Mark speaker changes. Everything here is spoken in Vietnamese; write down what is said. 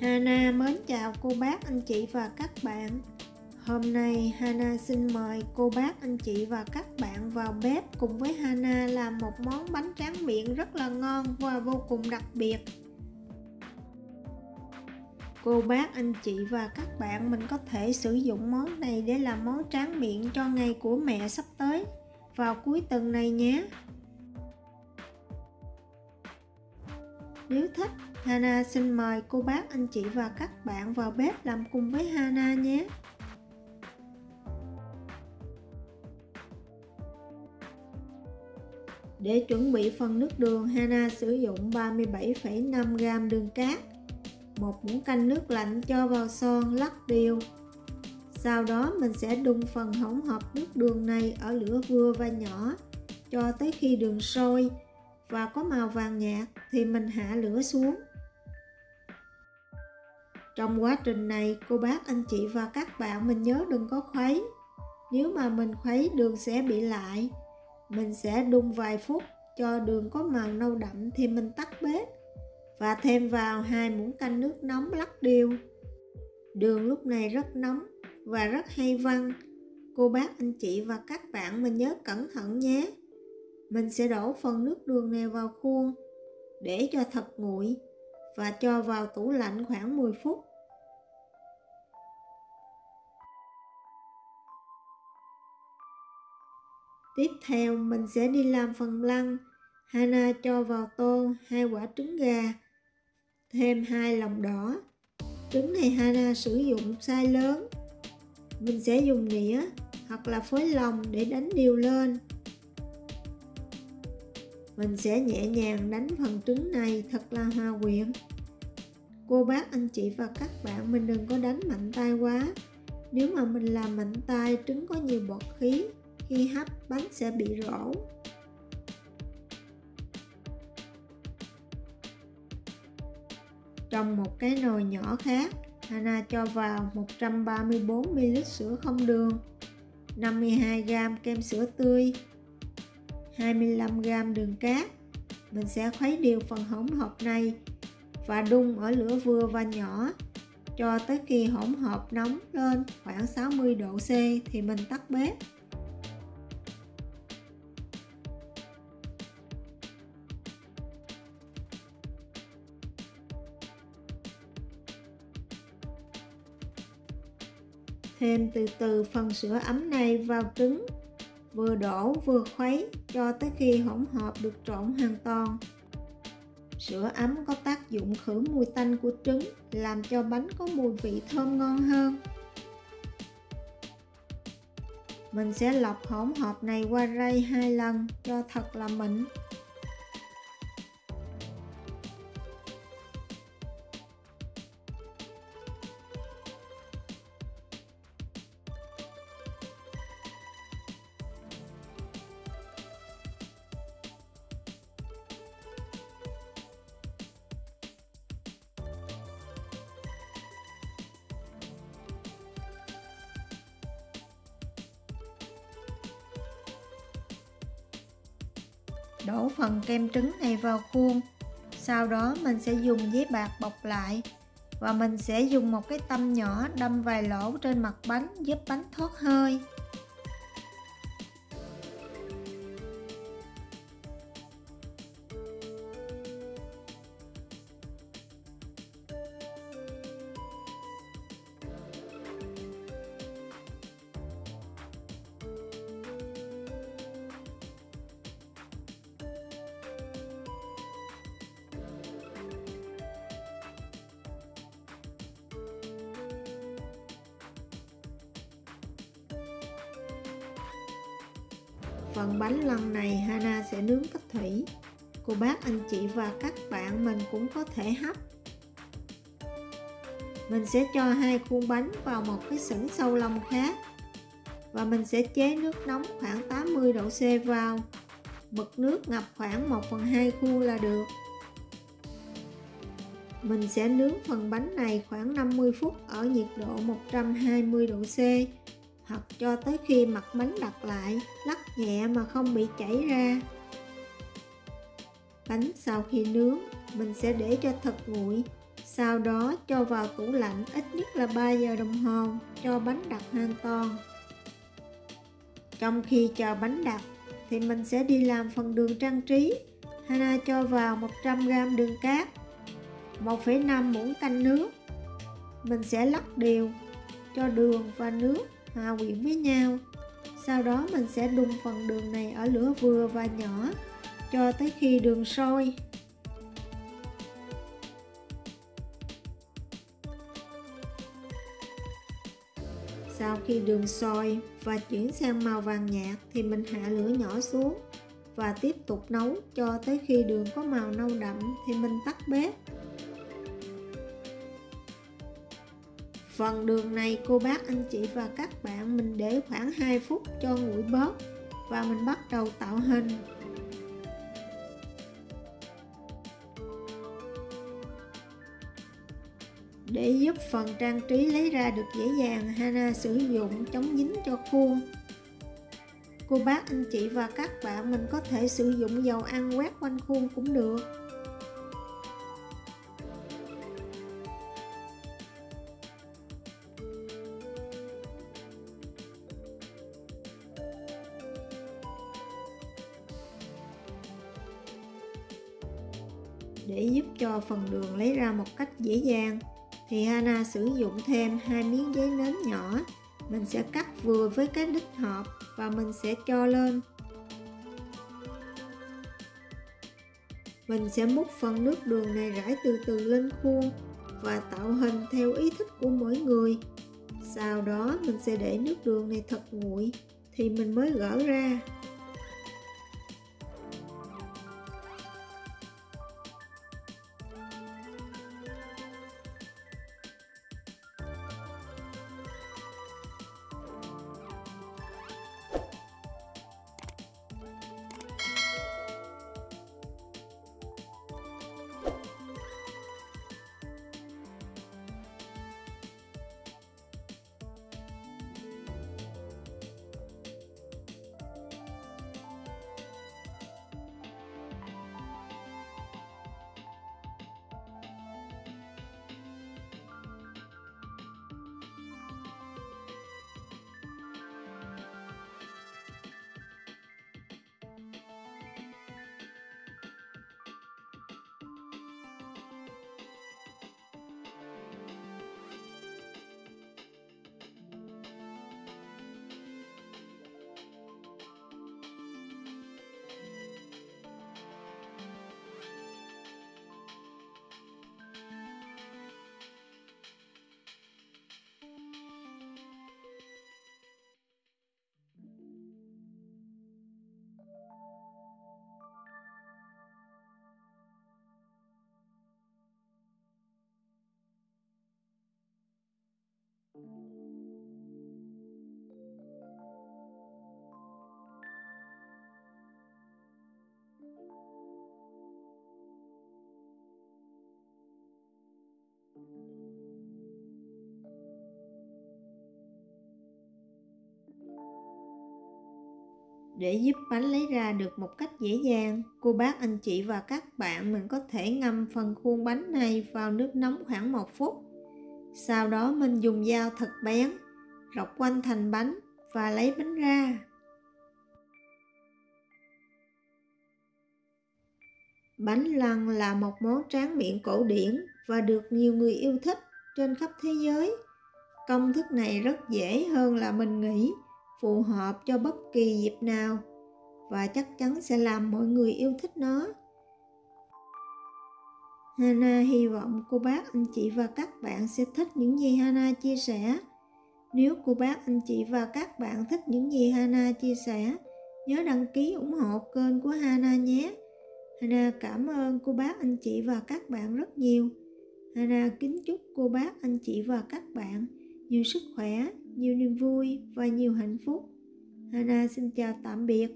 Speaker 1: Hana mến chào cô bác, anh chị và các bạn. Hôm nay Hana xin mời cô bác, anh chị và các bạn vào bếp cùng với Hana làm một món bánh tráng miệng rất là ngon và vô cùng đặc biệt. Cô bác, anh chị và các bạn mình có thể sử dụng món này để làm món tráng miệng cho ngày của mẹ sắp tới vào cuối tuần này nhé. Nếu thích, Hana xin mời cô bác, anh chị và các bạn vào bếp làm cùng với Hana nhé. Để chuẩn bị phần nước đường, Hana sử dụng 37,5g đường cát, một muỗng canh nước lạnh cho vào son lắc đều. Sau đó mình sẽ đun phần hỗn hợp nước đường này ở lửa vừa và nhỏ cho tới khi đường sôi và có màu vàng nhạt thì mình hạ lửa xuống. Trong quá trình này, cô bác, anh chị và các bạn mình nhớ đừng có khuấy. Nếu mà mình khuấy đường sẽ bị lại. Mình sẽ đun vài phút cho đường có màu nâu đậm thì mình tắt bếp và thêm vào 2 muỗng canh nước nóng lắc đều. Đường lúc này rất nóng và rất hay văng. Cô bác, anh chị và các bạn mình nhớ cẩn thận nhé. Mình sẽ đổ phần nước đường này vào khuôn để cho thật nguội và cho vào tủ lạnh khoảng 10 phút. Tiếp theo mình sẽ đi làm phần lăn. Hana cho vào tô 2 quả trứng gà, thêm 2 lòng đỏ. Trứng này Hana sử dụng size lớn. Mình sẽ dùng nĩa hoặc là phới lòng để đánh đều lên. Mình sẽ nhẹ nhàng đánh phần trứng này thật là hòa quyện. Cô bác, anh chị và các bạn mình đừng có đánh mạnh tay quá. Nếu mà mình làm mạnh tay, trứng có nhiều bọt khí, khi hấp bánh sẽ bị rỗ. Trong một cái nồi nhỏ khác, Hana cho vào 134ml sữa không đường, 52g kem sữa tươi, 25g đường cát. Mình sẽ khuấy đều phần hỗn hợp này và đun ở lửa vừa và nhỏ cho tới khi hỗn hợp nóng lên khoảng 60 độ C thì mình tắt bếp. Thêm từ từ phần sữa ấm này vào trứng, vừa đổ vừa khuấy cho tới khi hỗn hợp được trộn hoàn toàn. Sữa ấm có tác dụng khử mùi tanh của trứng, làm cho bánh có mùi vị thơm ngon hơn. Mình sẽ lọc hỗn hợp này qua rây 2 lần cho thật là mịn. Đổ phần kem trứng này vào khuôn. Sau đó mình sẽ dùng giấy bạc bọc lại và mình sẽ dùng một cái tăm nhỏ đâm vài lỗ trên mặt bánh giúp bánh thoát hơi. Phần bánh lăn này Hana sẽ nướng cách thủy. Cô bác, anh chị và các bạn mình cũng có thể hấp. Mình sẽ cho 2 khuôn bánh vào một cái sửng sâu lông khác và mình sẽ chế nước nóng khoảng 80 độ C vào. Mực nước ngập khoảng 1/2 khuôn là được. Mình sẽ nướng phần bánh này khoảng 50 phút ở nhiệt độ 120 độ C hoặc cho tới khi mặt bánh đặt lại, lắc nhẹ mà không bị chảy ra. Bánh sau khi nướng, mình sẽ để cho thật nguội. Sau đó cho vào tủ lạnh ít nhất là 3 giờ đồng hồ cho bánh đặc hoàn toàn. Trong khi chờ bánh đặc thì mình sẽ đi làm phần đường trang trí. Hana cho vào 100g đường cát, 1,5 muỗng canh nước. Mình sẽ lắc đều cho đường và nước hòa quyện với nhau. Sau đó mình sẽ đun phần đường này ở lửa vừa và nhỏ cho tới khi đường sôi. Sau khi đường sôi và chuyển sang màu vàng nhạt thì mình hạ lửa nhỏ xuống và tiếp tục nấu cho tới khi đường có màu nâu đậm thì mình tắt bếp. Phần đường này cô bác anh chị và các bạn mình để khoảng 2 phút cho nguội bớt và mình bắt đầu tạo hình. Để giúp phần trang trí lấy ra được dễ dàng, Hana sử dụng chống dính cho khuôn. Cô bác anh chị và các bạn mình có thể sử dụng dầu ăn quét quanh khuôn cũng được. Để giúp cho phần đường lấy ra một cách dễ dàng thì Hana sử dụng thêm 2 miếng giấy nến nhỏ. Mình sẽ cắt vừa với cái đít hộp và mình sẽ cho lên. Mình sẽ múc phần nước đường này rải từ từ lên khuôn và tạo hình theo ý thích của mỗi người. Sau đó mình sẽ để nước đường này thật nguội thì mình mới gỡ ra. Để giúp bánh lấy ra được một cách dễ dàng, cô bác anh chị và các bạn mình có thể ngâm phần khuôn bánh này vào nước nóng khoảng 1 phút. Sau đó mình dùng dao thật bén, rọc quanh thành bánh và lấy bánh ra. Bánh lăng là một món tráng miệng cổ điển và được nhiều người yêu thích trên khắp thế giới. Công thức này rất dễ hơn là mình nghĩ, phù hợp cho bất kỳ dịp nào và chắc chắn sẽ làm mọi người yêu thích nó. Hana hy vọng cô bác anh chị và các bạn sẽ thích những gì Hana chia sẻ. Nếu cô bác anh chị và các bạn thích những gì Hana chia sẻ, nhớ đăng ký ủng hộ kênh của Hana nhé. Hana cảm ơn cô bác anh chị và các bạn rất nhiều. Hana kính chúc cô bác anh chị và các bạn nhiều sức khỏe, nhiều niềm vui và nhiều hạnh phúc. Hana xin chào tạm biệt.